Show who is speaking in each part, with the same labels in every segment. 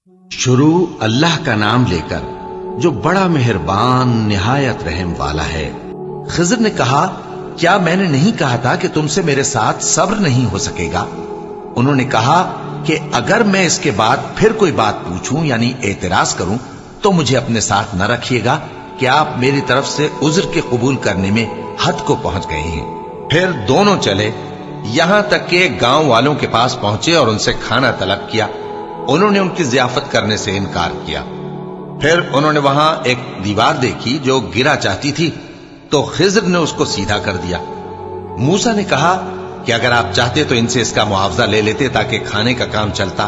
Speaker 1: शुरू अल्लाह का नाम लेकर जो बड़ा मेहरबान निहायत रहम वाला है। खिज़र ने कहा, क्या मैंने नहीं कहा था कि तुमसे मेरे साथ सब्र नहीं हो सकेगा? उन्होंने कहा कि अगर मैं इसके बाद फिर कोई बात पूछूं यानी एतराज करूं तो मुझे अपने साथ न रखिएगा कि आप मेरी तरफ से उज्र के कबूल करने में हद को पहुंच गए हैं। फिर दोनों चले, यहां तक कि गांव वालों के पास पहुंचे और उनसे खाना तलब किया। उन्होंने उनकी जियाफत करने से इनकार किया। फिर उन्होंने वहां एक दीवार देखी जो गिरा चाहती थी, तो खिज़र ने उसको सीधा कर दिया। मूसा ने कहा कि अगर आप चाहते तो इनसे इसका मुआवजा ले लेते ताकि खाने का काम चलता।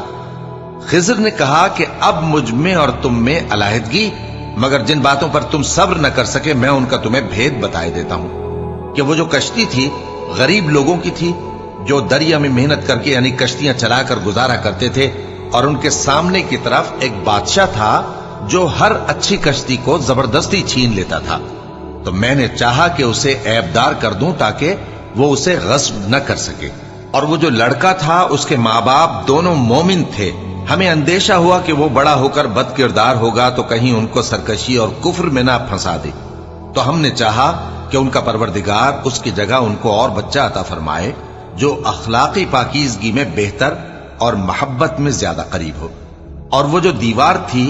Speaker 1: खिज़र ने कहा कि अब मुझ में और तुम में अलहदगी, मगर जिन बातों पर तुम सब्र न कर सके मैं उनका तुम्हें भेद बताए देता हूं कि वो जो कश्ती थी गरीब लोगों की थी जो दरिया में मेहनत करके यानी कश्तियां चलाकर गुजारा करते थे, और उनके सामने की तरफ एक बादशाह था जो हर अच्छी कश्ती को जबरदस्ती छीन लेता था। तो मैंने चाहा कि उसे ऐबदार कर दूं ताकि वो उसे गस्ब न कर सके। और वो जो लड़का था उसके माँ बाप दोनों मोमिन थे। हमें अंदेशा हुआ कि वो बड़ा होकर बदकिरदार होगा तो कहीं उनको सरकशी और कुफ्र में ना फंसा दे। तो हमने चाहा कि उनका परवरदिगार उसकी जगह उनको और बच्चा अता फरमाए जो अखलाकी पाकीज़गी में बेहतर और मोहब्बत में ज्यादा करीब हो। और वो जो दीवार थी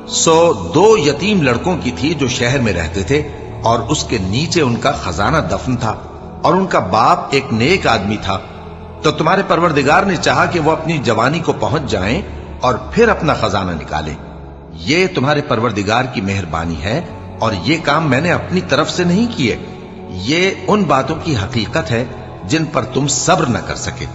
Speaker 1: सो 2 यतीम लड़कों की थी जो शहर में रहते थे, और उसके नीचे उनका खजाना दफन था, और उनका बाप एक नेक आदमी था। तो तुम्हारे परवरदिगार ने चाहा कि वो अपनी जवानी को पहुंच जाएं और फिर अपना खजाना निकाले। ये तुम्हारे परवरदिगार की मेहरबानी है, और ये काम मैंने अपनी तरफ से नहीं किए। ये उन बातों की हकीकत है जिन पर तुम सब्र न कर सके।